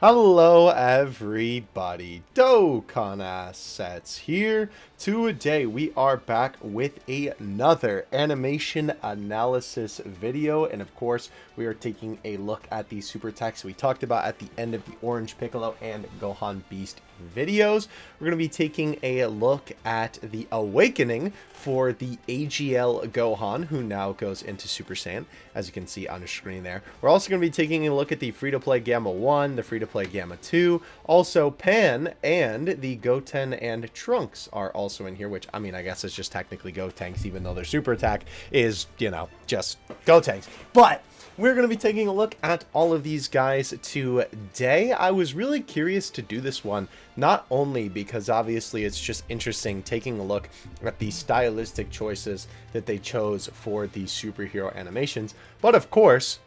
Hello everybody, Dokkan Assets here. Today we are back with another animation analysis video, and of course we are taking a look at the super text we talked about at the end of the Orange Piccolo and Gohan Beast videos. We're going to be taking a look at the awakening for the AGL Gohan, who now goes into Super Saiyan, as you can see on the screen there. We're also going to be taking a look at the free-to-play Gamma 1, the free-to-play Gamma 2, also Pan, and the Goten and Trunks are also in here, which, I mean, I guess it's just technically Gotenks, even though their super attack is, you know, just Gotenks. But we're going to be taking a look at all of these guys today. I was really curious to do this one, not only because obviously it's just interesting taking a look at the stylistic choices that they chose for the superhero animations, but of course,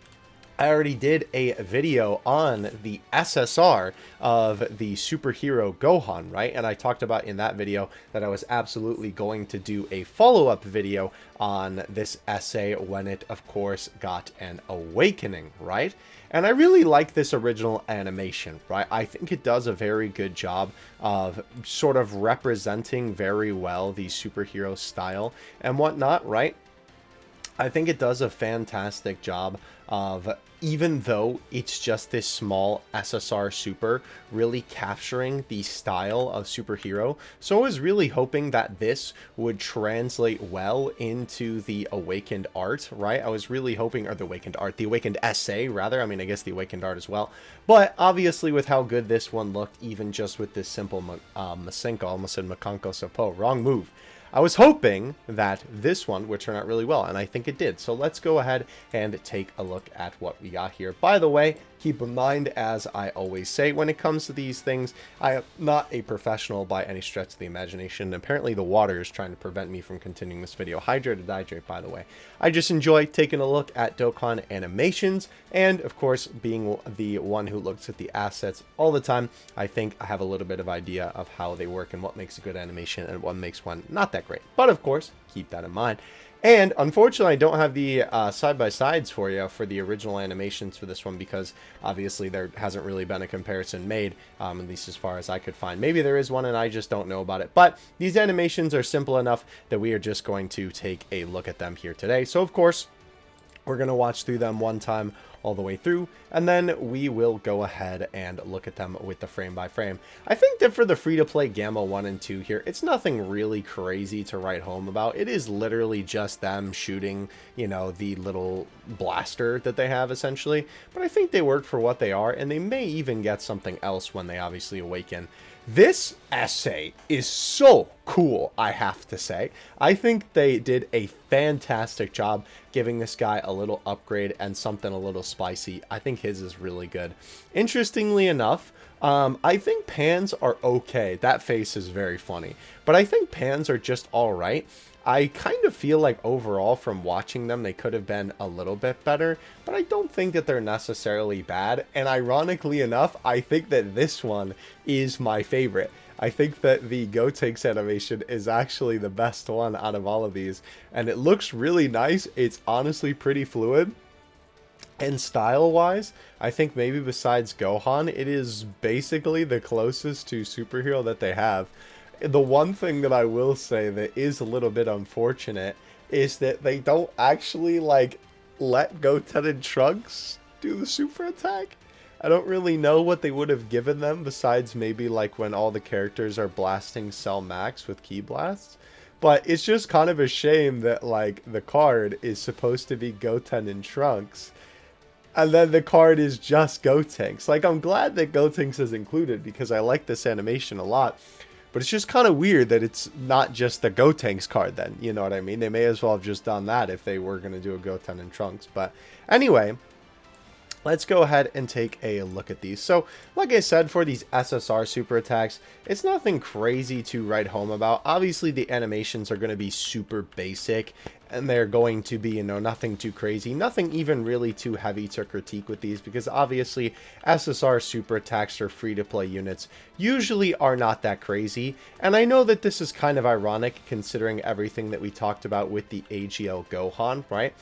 I already did a video on the SSR of the superhero Gohan, right? And I talked about in that video that I was absolutely going to do a follow-up video on this essay when it, of course, got an awakening, right? And I really like this original animation, right? I think it does a very good job of sort of representing very well the superhero style and whatnot, right? I think it does a fantastic job of, even though it's just this small SSR super, really capturing the style of superhero. So I was really hoping that this would translate well into the Awakened art, right? I was really hoping, or the Awakened art, the Awakened essay, rather. I mean, I guess the Awakened art as well. But obviously with how good this one looked, even just with this simple Masenko, almost said Makanko Sapo, wrong move. I was hoping that this one would turn out really well, and I think it did. So let's go ahead and take a look at what we got here. By the way, keep in mind, as I always say, when it comes to these things, I am not a professional by any stretch of the imagination. Apparently the water is trying to prevent me from continuing this video. Hydrate or hydrate, by the way. I just enjoy taking a look at Dokkan animations, and of course, being the one who looks at the assets all the time, I think I have a little bit of idea of how they work and what makes a good animation and what makes one not that great. But of course, keep that in mind. And unfortunately, I don't have the side-by-sides for you for the original animations for this one, because obviously there hasn't really been a comparison made, at least as far as I could find. Maybe there is one and I just don't know about it. But these animations are simple enough that we are just going to take a look at them here today. So of course, we're going to watch through them one time all the way through, and then we will go ahead and look at them with the frame by frame. I think that for the free-to-play Gamma 1 and 2 here, it's nothing really crazy to write home about. It is literally just them shooting, you know, the little blaster that they have, essentially. But I think they work for what they are, and they may even get something else when they obviously awaken. This essay is so cool, I have to say. I think they did a fantastic job giving this guy a little upgrade and something a little spicy. I think his is really good. Interestingly enough, I think Pan's are okay. That face is very funny. But I think Pan's are just alright. I kind of feel like overall from watching them, they could have been a little bit better, but I don't think that they're necessarily bad. And ironically enough, I think that this one is my favorite. I think that the Gotenks animation is actually the best one out of all of these, and it looks really nice. It's honestly pretty fluid. And style-wise, I think maybe besides Gohan, it is basically the closest to superhero that they have. The one thing that I will say that is a little bit unfortunate is that they don't actually, like, let Goten and Trunks do the super attack. I don't really know what they would have given them besides maybe, like, when all the characters are blasting Cell Max with Ki Blasts. But it's just kind of a shame that, like, the card is supposed to be Goten and Trunks, and then the card is just Gotenks. Like, I'm glad that Gotenks is included because I like this animation a lot. But it's just kind of weird that it's not just the Gotenks card then, you know what I mean? They may as well have just done that if they were going to do a Goten and Trunks. But anyway, let's go ahead and take a look at these. So, like I said, for these SSR super attacks, it's nothing crazy to write home about. Obviously, the animations are going to be super basic, and they're going to be, you know, nothing too crazy, nothing even really too heavy to critique with these, because obviously SSR super attacks or free-to-play units usually are not that crazy. And I know that this is kind of ironic considering everything that we talked about with the AGL Gohan, right?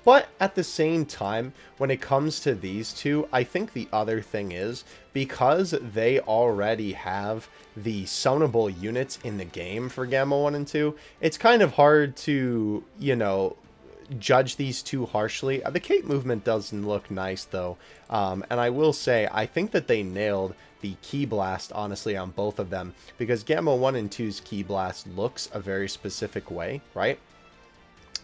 But at the same time, when it comes to these two, I think the other thing is, because they already have the summonable units in the game for Gamma 1 and 2, it's kind of hard to, you know, judge these too harshly. The cape movement doesn't look nice, though. And I will say, I think that they nailed the Ki Blast, honestly, on both of them, because Gamma 1 and 2's Ki Blast looks a very specific way, right?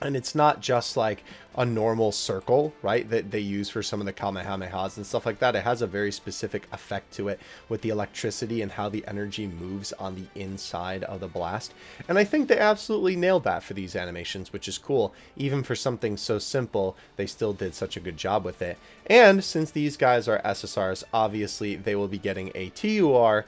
And it's not just like a normal circle, right, that they use for some of the Kamehamehas and stuff like that. It has a very specific effect to it with the electricity and how the energy moves on the inside of the blast. And I think they absolutely nailed that for these animations, which is cool. Even for something so simple, they still did such a good job with it. And since these guys are SSRs, obviously they will be getting a TUR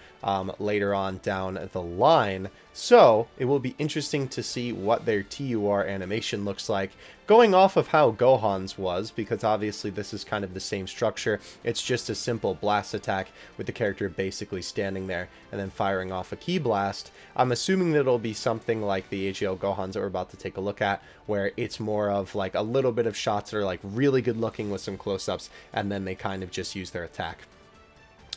later on down the line. So it will be interesting to see what their TUR animation looks like, going off of how Gohan's was, because obviously this is kind of the same structure. It's just a simple blast attack with the character basically standing there and then firing off a Ki Blast. I'm assuming that it'll be something like the AGL Gohans that we're about to take a look at, where it's more of like a little bit of shots that are like really good looking with some close-ups, and then they kind of just use their attack.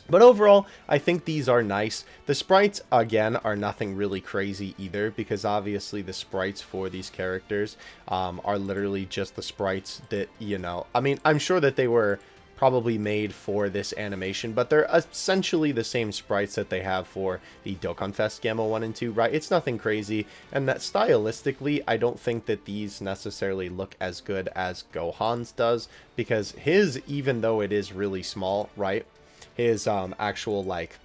But overall, I think these are nice. The sprites, again, are nothing really crazy either, because obviously the sprites for these characters are literally just the sprites that, you know, I mean, I'm sure that they were probably made for this animation, but they're essentially the same sprites that they have for the Dokkan Fest Gamma 1 and 2, right? It's nothing crazy, and that stylistically, I don't think that these necessarily look as good as Gohan's does, because his, even though it is really small, right, his actual like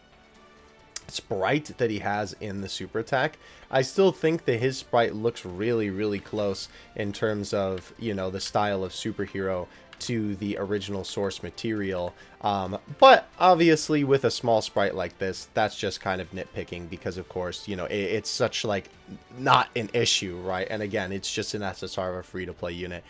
sprite that he has in the super attack, I still think that his sprite looks really, really close in terms of, you know, the style of superhero to the original source material. But obviously with a small sprite like this, that's just kind of nitpicking, because of course, you know, it's such like not an issue, right? And again, it's just an SSR of a free-to-play unit.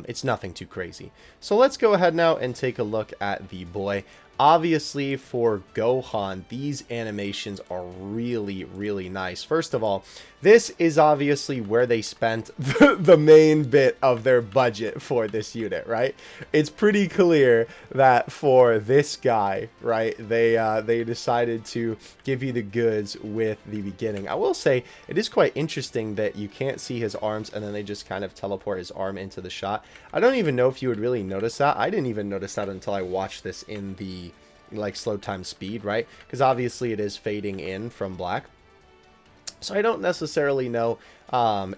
It's nothing too crazy. So let's go ahead now and take a look at the boy. Obviously for Gohan, these animations are really, really nice. First of all, this is obviously where they spent the main bit of their budget for this unit, right? It's pretty clear that for this guy, right, they decided to give you the goods with the beginning. I will say it is quite interesting that you can't see his arms, and then they just kind of teleport his arm into the shot. I don't even know if you would really notice that. I didn't even notice that until I watched this in the like slow time speed, right? Because obviously it is fading in from black. So I don't necessarily know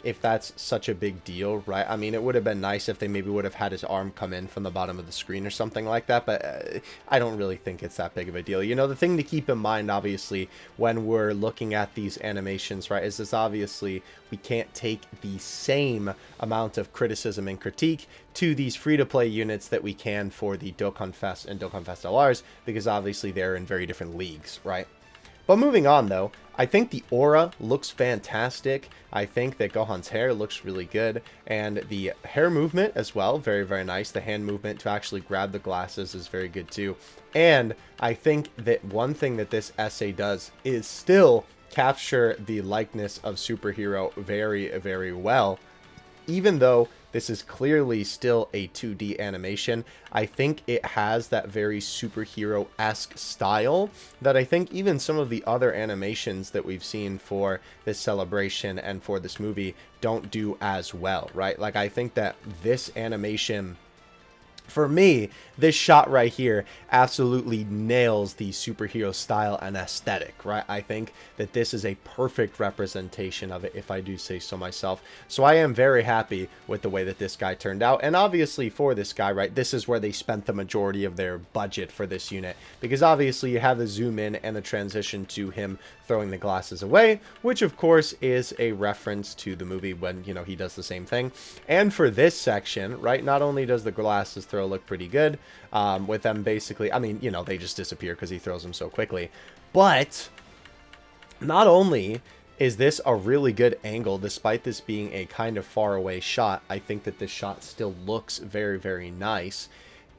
if that's such a big deal, right? I mean, it would have been nice if they maybe would have had his arm come in from the bottom of the screen or something like that, but I don't really think it's that big of a deal. You know, the thing to keep in mind, obviously, when we're looking at these animations, right, is this obviously we can't take the same amount of criticism and critique to these free-to-play units that we can for the Dokkan Fest and Dokkan Fest LRs, because obviously they're in very different leagues, right? But moving on, though, I think the aura looks fantastic. I think that Gohan's hair looks really good, and the hair movement as well, very, very nice. The hand movement to actually grab the glasses is very good too. And I think that one thing that this essay does is still capture the likeness of superhero very, very well. Even though this is clearly still a 2D animation, I think it has that very superhero-esque style that I think even some of the other animations that we've seen for this celebration and for this movie don't do as well, right? Like, I think that this animation, for me, this shot right here absolutely nails the superhero style and aesthetic, right? I think that this is a perfect representation of it, if I do say so myself. So I am very happy with the way that this guy turned out. And obviously for this guy, right, this is where they spent the majority of their budget for this unit, because obviously you have the zoom in and the transition to him throwing the glasses away, which of course is a reference to the movie when, you know, he does the same thing. And for this section, right, not only does the glasses throw look pretty good, with them basically, I mean, you know, they just disappear because he throws them so quickly, but not only is this a really good angle, despite this being a kind of far away shot, I think that this shot still looks very, very nice.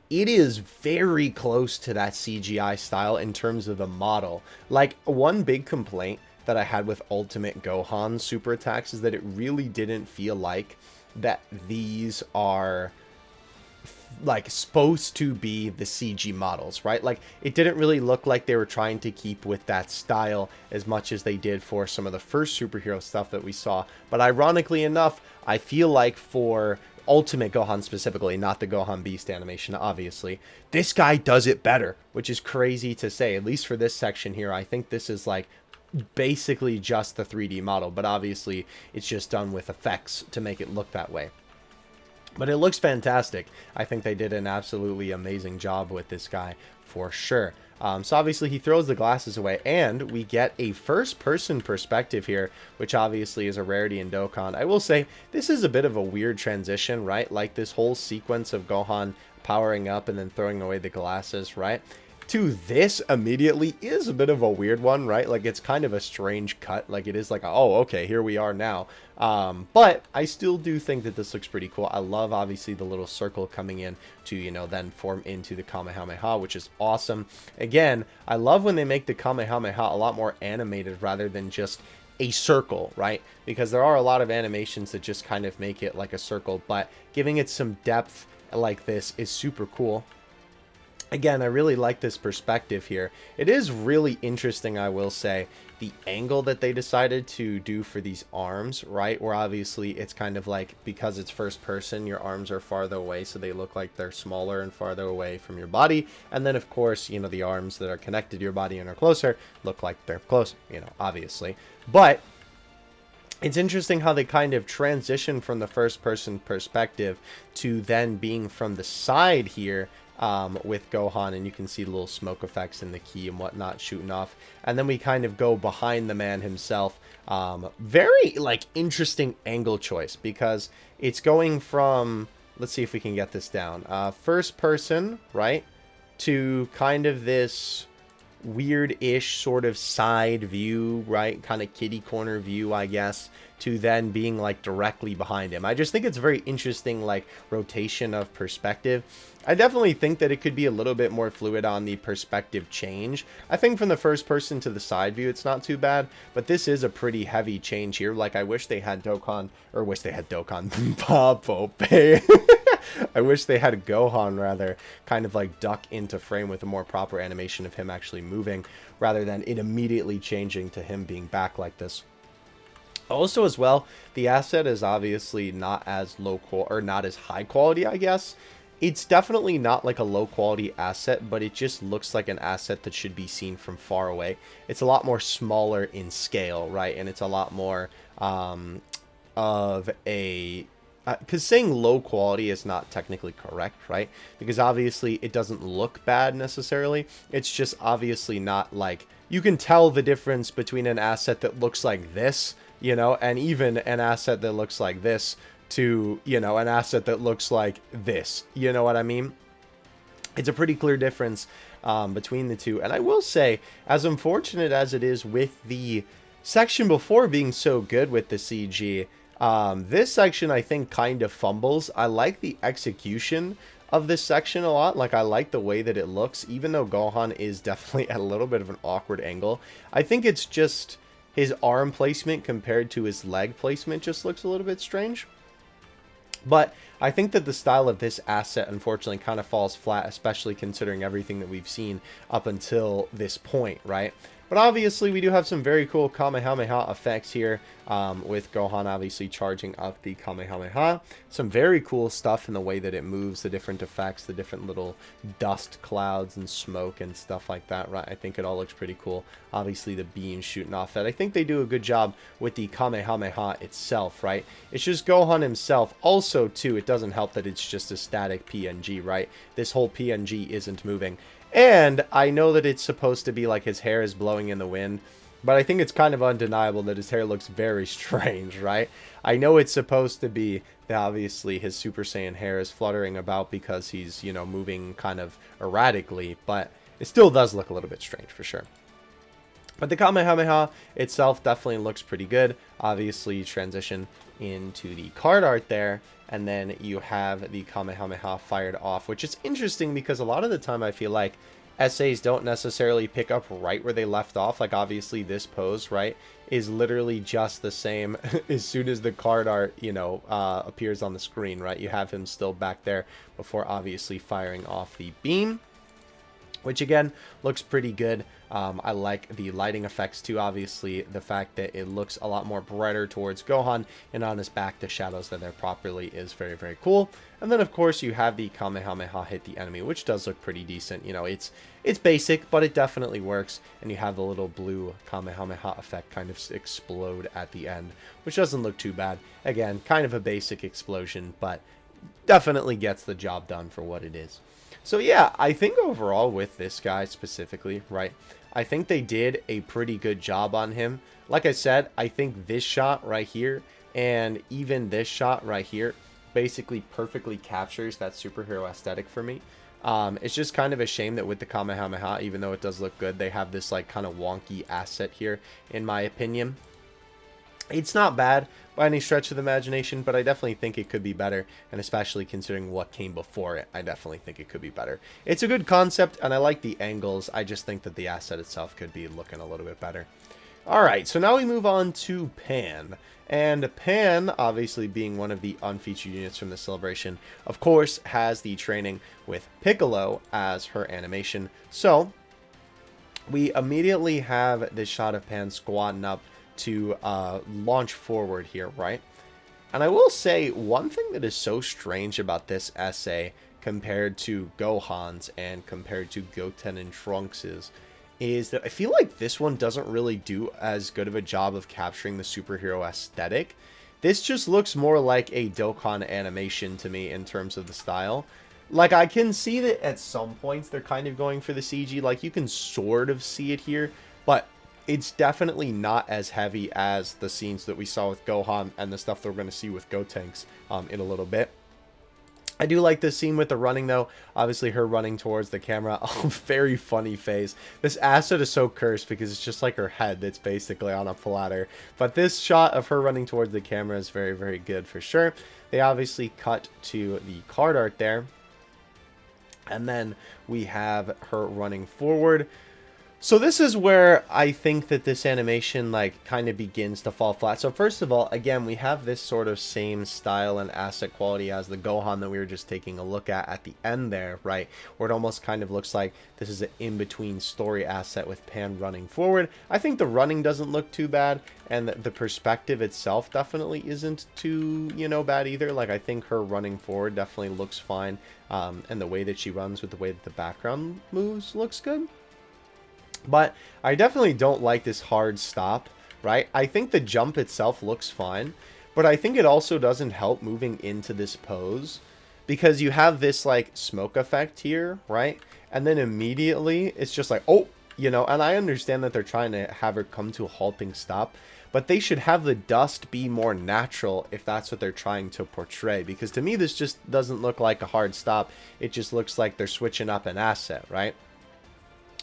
It is very close to that CGI style in terms of the model. Like, one big complaint that I had with Ultimate Gohan super attacks is that it really didn't feel like that these are like supposed to be the CG models, right? Like it didn't really look like they were trying to keep with that style as much as they did for some of the first superhero stuff that we saw. But ironically enough, I feel like for Ultimate Gohan specifically, not the Gohan Beast animation, obviously, this guy does it better, which is crazy to say, at least for this section here. I think this is like basically just the 3D model, but obviously it's just done with effects to make it look that way. But it looks fantastic. I think they did an absolutely amazing job with this guy for sure. So obviously he throws the glasses away, and we get a first-person perspective here, which obviously is a rarity in Dokkan. I will say, this is a bit of a weird transition, right? Like this whole sequence of Gohan powering up and then throwing away the glasses, right? To this immediately is a bit of a weird one, right? Like it's kind of a strange cut. Like it is like, oh, okay, here we are now. But I still do think that this looks pretty cool. I love obviously the little circle coming in to, you know, then form into the Kamehameha, which is awesome. Again, I love when they make the Kamehameha a lot more animated rather than just a circle, right? Because there are a lot of animations that just kind of make it like a circle, but giving it some depth like this is super cool. Again, I really like this perspective here. It is really interesting, I will say, the angle that they decided to do for these arms, right? Where obviously it's kind of like, because it's first person, your arms are farther away, so they look like they're smaller and farther away from your body. And then, of course, you know, the arms that are connected to your body and are closer look like they're closer, you know, obviously. But it's interesting how they kind of transition from the first person perspective to then being from the side here, with Gohan, and you can see little smoke effects in the key and whatnot shooting off, and then we kind of go behind the man himself. Very like interesting angle choice, because it's going from, let's see if we can get this down, first person, right, to kind of this weird-ish sort of side view, right, kind of kitty corner view, I guess, to then being like directly behind him. I just think it's a very interesting like rotation of perspective. I definitely think that it could be a little bit more fluid on the perspective change. I think from the first person to the side view, it's not too bad, but this is a pretty heavy change here. Like, I wish they had Dokkan, or wish they had Dokkan, Pope. I wish they had Gohan, rather, kind of like duck into frame with a more proper animation of him actually moving, rather than it immediately changing to him being back like this. Also, as well, the asset is obviously not as not as high quality, I guess. It's definitely not like a low quality asset, but it just looks like an asset that should be seen from far away. It's a lot more smaller in scale, right? And it's a lot more of a... because saying low quality is not technically correct, right? Because obviously it doesn't look bad necessarily. It's just obviously not like... You can tell the difference between an asset that looks like this, you know, and even an asset that looks like this to, you know, an asset that looks like this. You know what I mean? It's a pretty clear difference between the two. And I will say, as unfortunate as it is with the section before being so good with the CG, this section I think kind of fumbles. I like the execution of this section a lot. Like, I like the way that it looks, even though Gohan is definitely at a little bit of an awkward angle. I think it's just his arm placement compared to his leg placement just looks a little bit strange. But I think that the style of this asset, unfortunately, kind of falls flat, especially considering everything that we've seen up until this point, right? But obviously, we do have some very cool Kamehameha effects here, with Gohan obviously charging up the Kamehameha. Some very cool stuff in the way that it moves, the different effects, the different little dust clouds and smoke and stuff like that, right? I think it all looks pretty cool. Obviously, the beams shooting off that. I think they do a good job with the Kamehameha itself, right? It's just Gohan himself. Also, too, it doesn't help that it's just a static PNG, right? This whole PNG isn't moving. And I know that it's supposed to be like his hair is blowing in the wind, but I think it's kind of undeniable that his hair looks very strange, right? I know it's supposed to be that obviously his Super Saiyan hair is fluttering about because he's, you know, moving kind of erratically, but it still does look a little bit strange for sure. But the Kamehameha itself definitely looks pretty good. Obviously, you transition into the card art there, and then you have the Kamehameha fired off, which is interesting because a lot of the time I feel like SAs don't necessarily pick up right where they left off. Like, obviously this pose, right, is literally just the same as soon as the card art, you know, appears on the screen, right? You have him still back there before obviously firing off the beam, which again looks pretty good. I like the lighting effects too. Obviously, the fact that it looks a lot more brighter towards Gohan, and on his back the shadows that there properly is very, very cool. And then of course you have the Kamehameha hit the enemy, which does look pretty decent. You know, it's basic, but it definitely works. And you have the little blue Kamehameha effect kind of explode at the end, which doesn't look too bad. Again, kind of a basic explosion, but definitely gets the job done for what it is. So yeah, I think overall with this guy specifically, right, I think they did a pretty good job on him. Like I said, I think this shot right here and even this shot right here basically perfectly captures that superhero aesthetic for me. It's just kind of a shame that with the Kamehameha, even though it does look good, they have this like kind of wonky asset here, in my opinion. It's not bad by any stretch of the imagination, but I definitely think it could be better, and especially considering what came before it, I definitely think it could be better. It's a good concept, and I like the angles. I just think that the asset itself could be looking a little bit better. Alright, so now we move on to Pan. And Pan, obviously being one of the unfeatured units from the celebration, of course, has the training with Piccolo as her animation. So, we immediately have this shot of Pan squatting up to launch forward here, right? And I will say, one thing that is so strange about this essay compared to Gohan's and compared to Goten and Trunks's is that I feel like this one doesn't really do as good of a job of capturing the superhero aesthetic. This just looks more like a Dokkan animation to me in terms of the style. Like, I can see that at some points they're kind of going for the CG. Like, you can sort of see it here, but it's definitely not as heavy as the scenes that we saw with Gohan and the stuff that we're going to see with Gotenks in a little bit. I do like this scene with the running, though. Obviously, her running towards the camera. Oh, very funny face. This asset is so cursed because it's just like her head that's basically on a platter. But this shot of her running towards the camera is very, very good for sure. They obviously cut to the card art there. And then we have her running forward. So this is where I think that this animation like kind of begins to fall flat. So first of all, again, we have this sort of same style and asset quality as the Gohan that we were just taking a look at the end there, right? Where it almost kind of looks like this is an in-between story asset with Pan running forward. I think the running doesn't look too bad, and the perspective itself definitely isn't too, you know, bad either. Like, I think her running forward definitely looks fine, and the way that she runs with the way that the background moves looks good. But I definitely don't like this hard stop, right? I think the jump itself looks fine, but I think it also doesn't help moving into this pose because you have this like smoke effect here, right? And then immediately it's just like, oh, you know, and I understand that they're trying to have her come to a halting stop, but they should have the dust be more natural if that's what they're trying to portray, because to me this just doesn't look like a hard stop. It just looks like they're switching up an asset, right?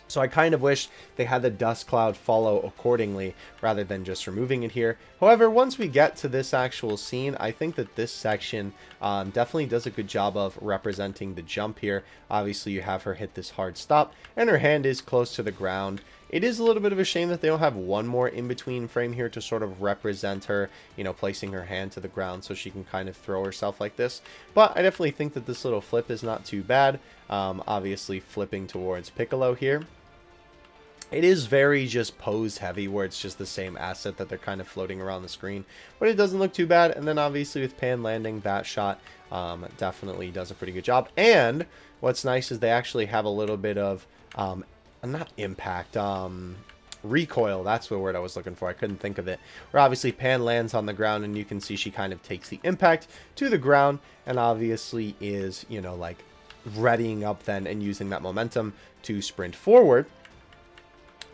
So I kind of wish they had the dust cloud follow accordingly rather than just removing it here. However, once we get to this actual scene, I think that this section definitely does a good job of representing the jump here. Obviously, you have her hit this hard stop, and her hand is close to the ground. It is a little bit of a shame that they don't have one more in-between frame here to sort of represent her, you know, placing her hand to the ground so she can kind of throw herself like this. But I definitely think that this little flip is not too bad. Obviously, flipping towards Piccolo here. It is very just pose heavy where it's just the same asset that they're kind of floating around the screen, but it doesn't look too bad. And then obviously with Pan landing, that shot definitely does a pretty good job. And what's nice is they actually have a little bit of not impact, recoil. That's the word I was looking for. I couldn't think of it. Where obviously Pan lands on the ground and you can see she kind of takes the impact to the ground and obviously is, you know, like readying up then and using that momentum to sprint forward,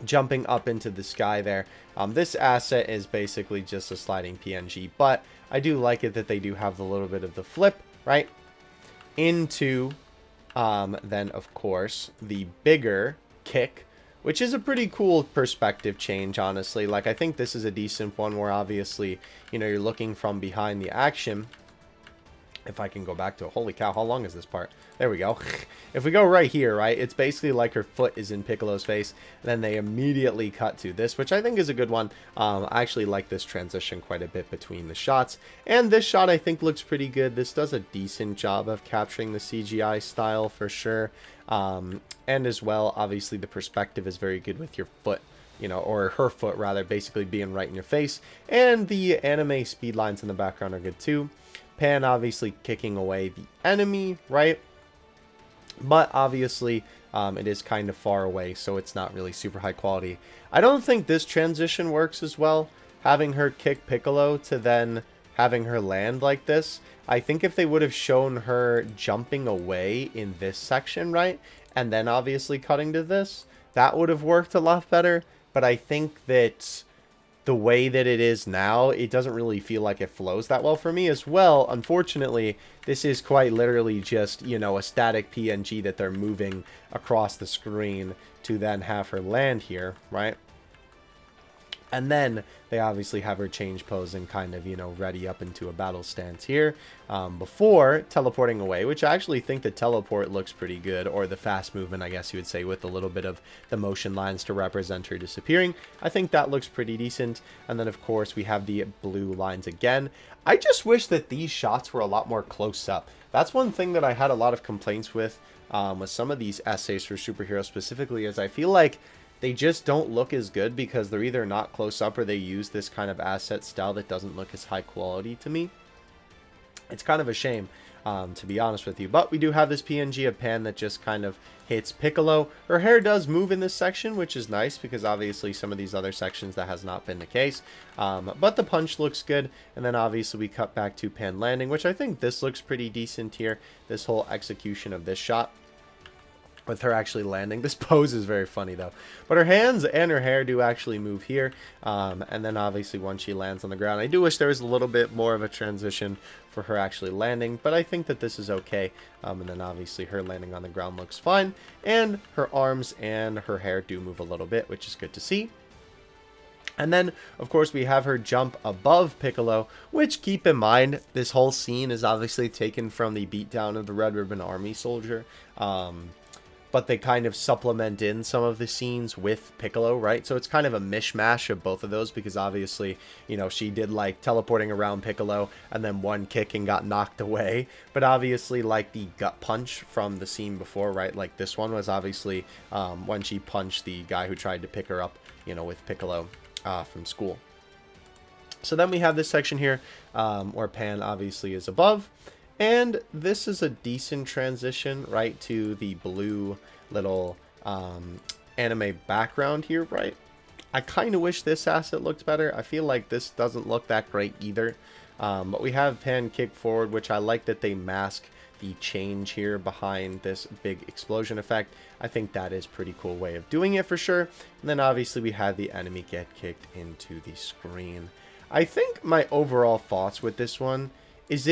jumping up into the sky there. This asset is basically just a sliding PNG, but I do like it that they do have a little bit of the flip, right? Into, then of course, the bigger kick, which is a pretty cool perspective change, honestly. Like, I think this is a decent one where obviously, you know, you're looking from behind the action, If I can go back to it. Holy cow, how long is this part? There we go. If we go right here, right, it's basically like her foot is in Piccolo's face. And then they immediately cut to this, which I think is a good one. I actually like this transition quite a bit between the shots. And this shot I think looks pretty good. This does a decent job of capturing the CGI style for sure. And as well, obviously the perspective is very good with your foot. You know, or her foot rather, basically being right in your face. And the anime speed lines in the background are good too. Pan obviously kicking away the enemy, right? But obviously it is kind of far away, so it's not really super high quality. I don't think this transition works as well, having her kick Piccolo to then having her land like this. I think if they would have shown her jumping away in this section, right, and then obviously cutting to this, that would have worked a lot better. But I think that the way that it is now, it doesn't really feel like it flows that well for me as well. Unfortunately, this is quite literally just, you know, a static PNG that they're moving across the screen to then have her land here, right? And then they obviously have her change pose and kind of, you know, ready up into a battle stance here before teleporting away, which I actually think the teleport looks pretty good, or the fast movement, I guess you would say, with a little bit of the motion lines to represent her disappearing. I think that looks pretty decent. And then, of course, we have the blue lines again. I just wish that these shots were a lot more close up. That's one thing that I had a lot of complaints with some of these essays for superheroes specifically, is I feel like they just don't look as good because they're either not close up or they use this kind of asset style that doesn't look as high quality to me. It's kind of a shame, to be honest with you. But we do have this PNG of Pan that just kind of hits Piccolo. Her hair does move in this section, which is nice because obviously some of these other sections that has not been the case. But the punch looks good. And then obviously we cut back to Pan landing, which I think this looks pretty decent here. This whole execution of this shot, with her actually landing. This pose is very funny though. But her hands and her hair do actually move here. And then obviously once she lands on the ground, I do wish there was a little bit more of a transition for her actually landing. But I think that this is okay. And then obviously her landing on the ground looks fine. And her arms and her hair do move a little bit, which is good to see. And then, of course, we have her jump above Piccolo, which, keep in mind, this whole scene is obviously taken from the beatdown of the Red Ribbon Army soldier. But they kind of supplement in some of the scenes with Piccolo, right? So it's kind of a mishmash of both of those because obviously, you know, she did like teleporting around Piccolo and then one kick and got knocked away. But obviously like the gut punch from the scene before, right? Like this one was obviously when she punched the guy who tried to pick her up, you know, with Piccolo from school. So then we have this section here where Pan obviously is above. And this is a decent transition, right, to the blue little anime background here, right? I kind of wish this asset looked better. I feel like this doesn't look that great either. But we have Pan kick forward, which I like that they mask the change here behind this big explosion effect. I think that is a pretty cool way of doing it for sure. And then obviously we have the enemy get kicked into the screen. I think my overall thoughts with this one is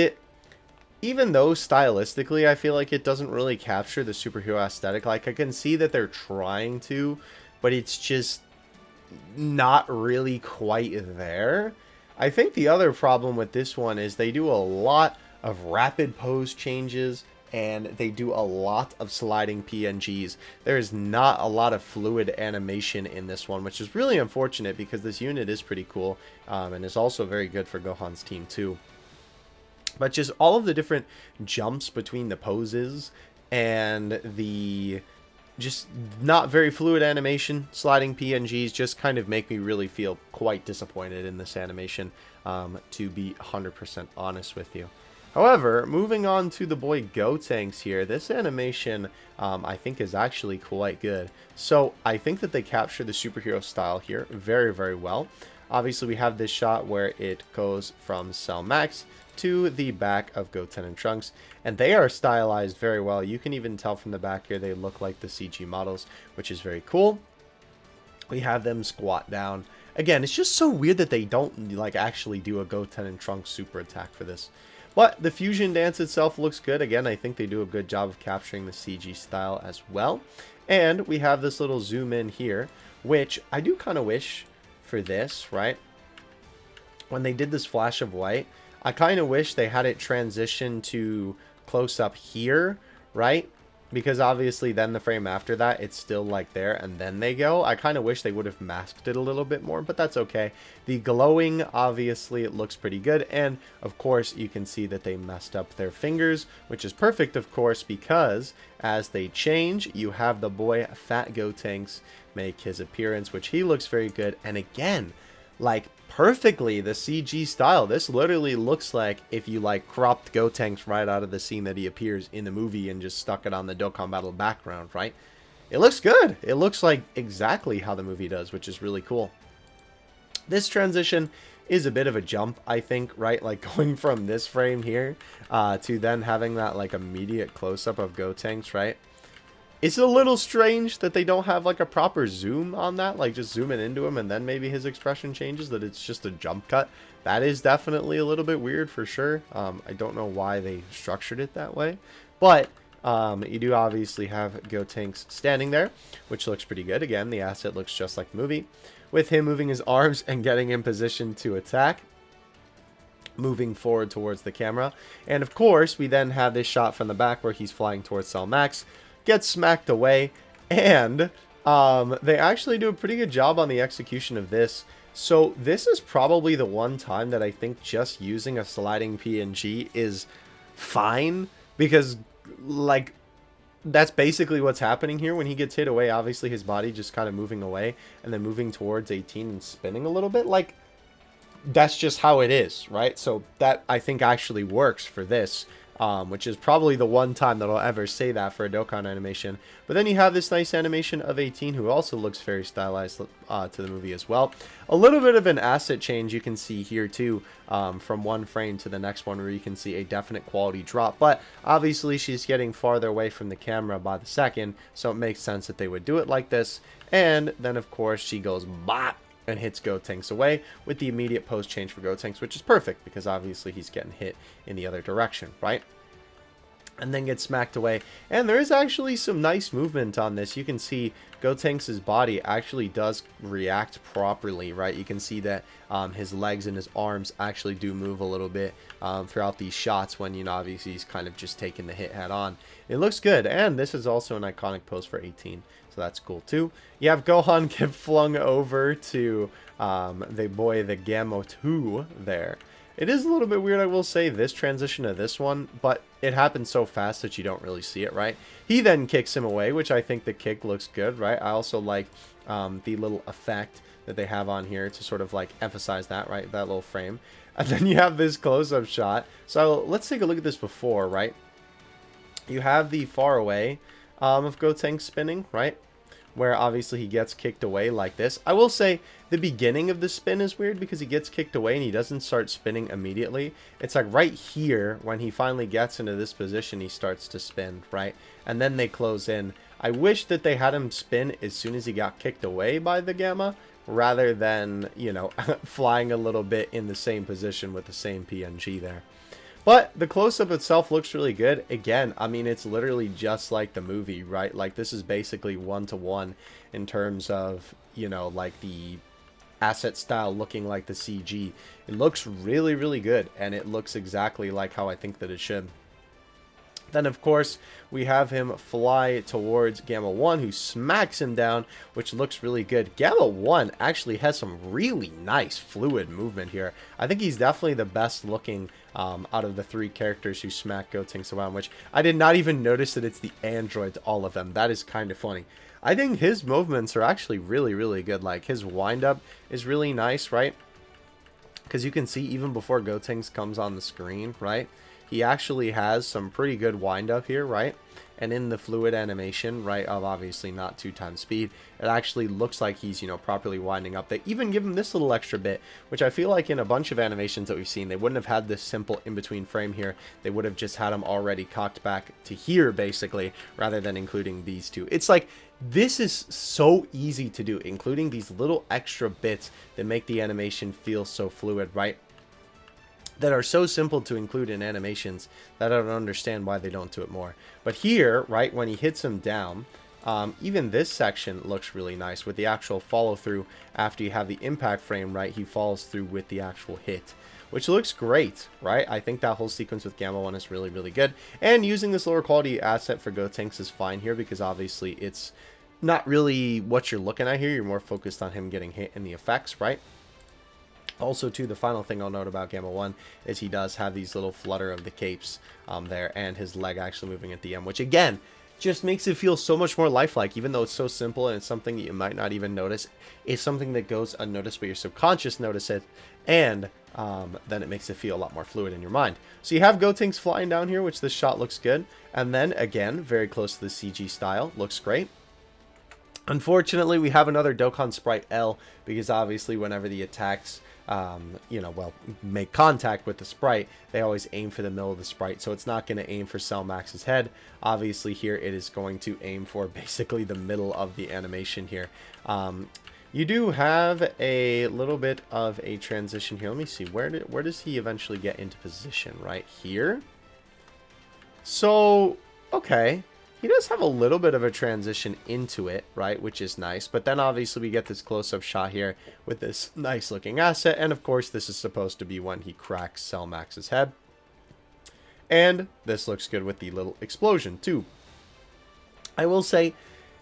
even though stylistically I feel like it doesn't really capture the superhero aesthetic, like I can see that they're trying to, but it's just not really quite there. I think the other problem with this one is they do a lot of rapid pose changes and they do a lot of sliding PNGs. There's not a lot of fluid animation in this one, which is really unfortunate because this unit is pretty cool and is also very good for Gohan's team too. But just all of the different jumps between the poses and the just not very fluid animation, sliding PNGs just kind of make me really feel quite disappointed in this animation, to be 100% honest with you. However, moving on to the boy Gotenks here, this animation I think is actually quite good. So I think that they capture the superhero style here very, very well. Obviously, we have this shot where it goes from Cell Max to the back of Goten and Trunks, and they are stylized very well. You can even tell from the back here they look like the CG models, which is very cool. We have them squat down. Again, it's just so weird that they don't like actually do a Goten and Trunks super attack for this. But the fusion dance itself looks good. Again, I think they do a good job of capturing the CG style as well. And we have this little zoom in here, which I do kind of wish for this, right? When they did this flash of white, I kind of wish they had it transition to close up here, right? Because obviously then the frame after that, it's still like there and then they go. I kind of wish they would have masked it a little bit more, but that's okay. The glowing, obviously it looks pretty good. And of course you can see that they messed up their fingers, which is perfect of course, because as they change, you have the boy Fat Gotenks make his appearance, which he looks very good. And again, like perfectly the CG style. This literally looks like if you like cropped Gotenks right out of the scene that he appears in the movie and just stuck it on the Dokkan Battle background, right? It looks good. It looks like exactly how the movie does, which is really cool. This transition is a bit of a jump, I think, right? Like going from this frame here to then having that like immediate close-up of Gotenks, right? It's a little strange that they don't have like a proper zoom on that, like just zooming into him and then maybe his expression changes, that it's just a jump cut. That is definitely a little bit weird for sure. I don't know why they structured it that way, but you do obviously have Gotenks standing there, which looks pretty good. Again, the asset looks just like the movie, with him moving his arms and getting in position to attack, moving forward towards the camera. And of course, we then have this shot from the back where he's flying towards Cell Max, gets smacked away, and they actually do a pretty good job on the execution of this. So this is probably the one time that I think just using a sliding PNG is fine, because like that's basically what's happening here. When he gets hit away, obviously his body just kind of moving away and then moving towards 18 and spinning a little bit. Like that's just how it is, right? So that I think actually works for this. Which is probably the one time that I'll ever say that for a Dokkan animation. But then you have this nice animation of 18, who also looks very stylized to the movie as well. A little bit of an asset change you can see here too, from one frame to the next one, where you can see a definite quality drop. But obviously she's getting farther away from the camera by the second, so it makes sense that they would do it like this. And then of course she goes bop and hits Gotenks away with the immediate post change for Gotenks, which is perfect because obviously he's getting hit in the other direction, right? And then gets smacked away. And there is actually some nice movement on this. You can see Gotenks' body actually does react properly, right? You can see that his legs and his arms actually do move a little bit throughout these shots when, you know, obviously he's kind of just taking the hit head on. It looks good. And this is also an iconic pose for 18. So that's cool too. You have Gohan get flung over to the boy, the Gamma 2 there. It is a little bit weird, I will say, this transition to this one, but it happens so fast that you don't really see it, right? He then kicks him away, which I think the kick looks good, right? I also like the little effect that they have on here to sort of like emphasize that, right? That little frame. And then you have this close-up shot. So let's take a look at this before, right? You have the far away of Gotenks spinning, right? Where obviously he gets kicked away like this. I will say the beginning of the spin is weird because he gets kicked away and he doesn't start spinning immediately. It's like right here when he finally gets into this position, he starts to spin, right? And then they close in. I wish that they had him spin as soon as he got kicked away by the Gamma, rather than, you know, flying a little bit in the same position with the same PNG there. But the close-up itself looks really good. Again, I mean, it's literally just like the movie, right? Like, this is basically one-to-one in terms of, you know, like the asset style looking like the CG. It looks really, really good, and it looks exactly like how I think that it should. Then, of course, we have him fly towards Gamma 1, who smacks him down, which looks really good. Gamma 1 actually has some really nice fluid movement here. I think he's definitely the best looking out of the three characters who smack Gotenks around, which I did not even notice that it's the android to all of them. That is kind of funny. I think his movements are actually really, really good. Like, his wind-up is really nice, right? Because you can see even before Gotenks comes on the screen, right? He actually has some pretty good wind-up here, right? And in the fluid animation, right, of obviously not 2x speed, it actually looks like he's, you know, properly winding up. They even give him this little extra bit, which I feel like in a bunch of animations that we've seen, they wouldn't have had this simple in-between frame here. They would have just had him already cocked back to here, basically, rather than including these two. It's like, this is so easy to do, including these little extra bits that make the animation feel so fluid, right? That are so simple to include in animations that I don't understand why they don't do it more. But here, right, when he hits him down, Even this section looks really nice with the actual follow through after you have the impact frame, right? He follows through with the actual hit, which looks great, right? I think that whole sequence with Gamma 1 is really, really good. And using this lower quality asset for Gotenks is fine here because obviously it's not really what you're looking at here. You're more focused on him getting hit and the effects, right? Also, too, the final thing I'll note about Gamma 1 is he does have these little flutter of the capes there, and his leg actually moving at the end, which, again, just makes it feel so much more lifelike, even though it's so simple and it's something that you might not even notice. It's something that goes unnoticed, but your subconscious notice it, and then it makes it feel a lot more fluid in your mind. So you have Gotenks flying down here, which this shot looks good, and then, again, very close to the CG style. Looks great. Unfortunately, we have another Dokkan Sprite L, because obviously whenever the attacks, make contact with the sprite, they always aim for the middle of the sprite, so it's not going to aim for Cell Max's head. Obviously here it is going to aim for basically the middle of the animation here. You do have a little bit of a transition here. Let me see, where does he eventually get into position? Right here? So, okay. He does have a little bit of a transition into it, right, which is nice. But then obviously we get this close-up shot here with this nice-looking asset. And, of course, this is supposed to be when he cracks Cell Max's head. And this looks good with the little explosion, too. I will say,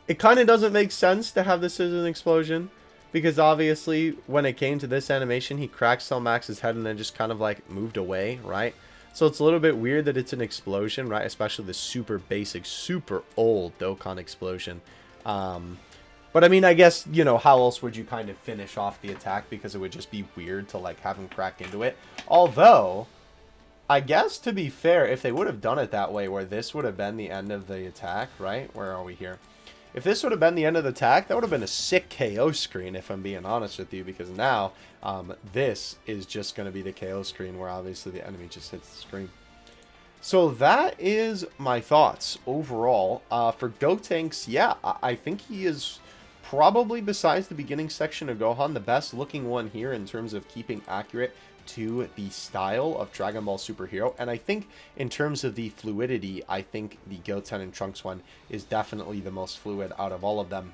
it kind of doesn't make sense to have this as an explosion. Because, obviously, when it came to this animation, he cracked Cell Max's head and then just kind of, like, moved away, right? So it's a little bit weird that it's an explosion, right? Especially the super basic, super old Dokkan explosion. But I mean, I guess, you know, how else would you kind of finish off the attack? Because it would just be weird to, like, have him crack into it. Although, I guess, to be fair, if they would have done it that way, where this would have been the end of the attack, right? Where are we here? If this would have been the end of the attack, that would have been a sick KO screen, if I'm being honest with you, because now this is just going to be the KO screen where obviously the enemy just hits the screen. So that is my thoughts overall. For Gotenks, yeah, I think he is probably, besides the beginning section of Gohan, the best looking one here in terms of keeping accurate to the style of Dragon Ball Superhero. And I think in terms of the fluidity, I think the Goten and Trunks one is definitely the most fluid out of all of them.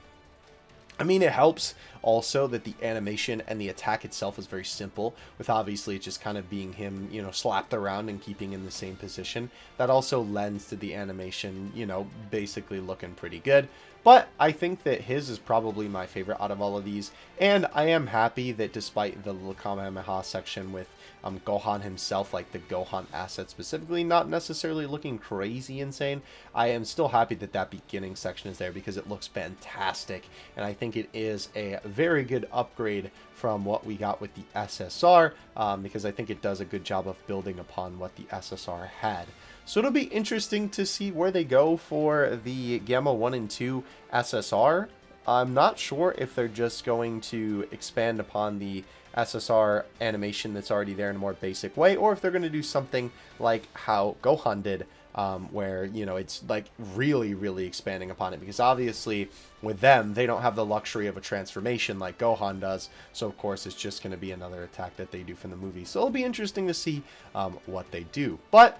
I mean, it helps also that the animation and the attack itself is very simple, with obviously just kind of being him, you know, slapped around and keeping in the same position. That also lends to the animation, you know, basically looking pretty good. But I think that his is probably my favorite out of all of these, and I am happy that despite the little Kamehameha section with Gohan himself, like the Gohan asset specifically, not necessarily looking crazy insane, I am still happy that that beginning section is there because it looks fantastic, and I think it is a very good upgrade from what we got with the SSR, because I think it does a good job of building upon what the SSR had. So it'll be interesting to see where they go for the Gamma 1 and 2 SSR. I'm not sure if they're just going to expand upon the SSR animation that's already there in a more basic way, or if they're going to do something like how Gohan did, where, you know, it's like really, really expanding upon it, because obviously with them, they don't have the luxury of a transformation like Gohan does, so of course it's just going to be another attack that they do from the movie. So it'll be interesting to see what they do. But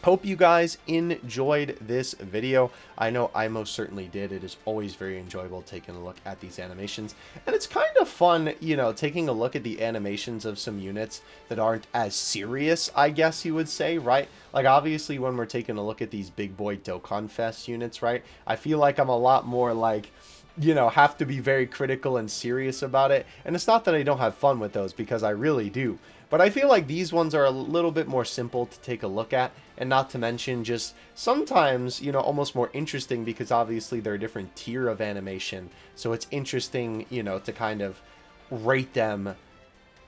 hope you guys enjoyed this video. I know I most certainly did. It is always very enjoyable taking a look at these animations. And it's kind of fun, you know, taking a look at the animations of some units that aren't as serious, I guess you would say, right? Like, obviously, when we're taking a look at these big boy Dokkan Fest units, right? I feel like I'm a lot more like, you know, have to be very critical and serious about it. And it's not that I don't have fun with those, because I really do. But I feel like these ones are a little bit more simple to take a look at, and not to mention just sometimes, you know, almost more interesting, because obviously they're a different tier of animation. So it's interesting, you know, to kind of rate them,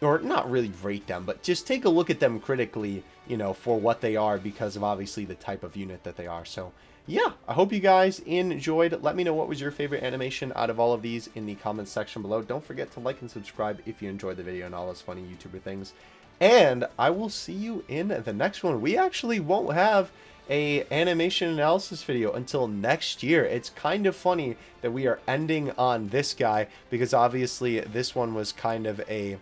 or not really rate them, but just take a look at them critically, you know, for what they are, because of obviously the type of unit that they are. So yeah, I hope you guys enjoyed. Let me know what was your favorite animation out of all of these in the comments section below. Don't forget to like and subscribe if you enjoyed the video and all those funny YouTuber things. And I will see you in the next one. We actually won't have a animation analysis video until next year. It's kind of funny that we are ending on this guy, because obviously this one was kind of a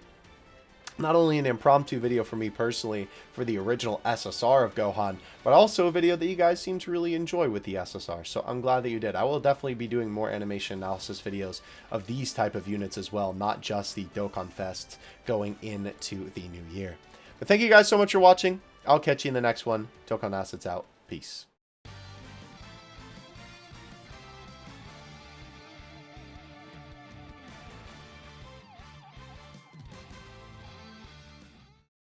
not only an impromptu video for me personally for the original SSR of Gohan, but also a video that you guys seem to really enjoy with the SSR. So I'm glad that you did. I will definitely be doing more animation analysis videos of these type of units as well, not just the Dokkan Fest going into the new year. But thank you guys so much for watching. I'll catch you in the next one. Dokkan Assets out. Peace.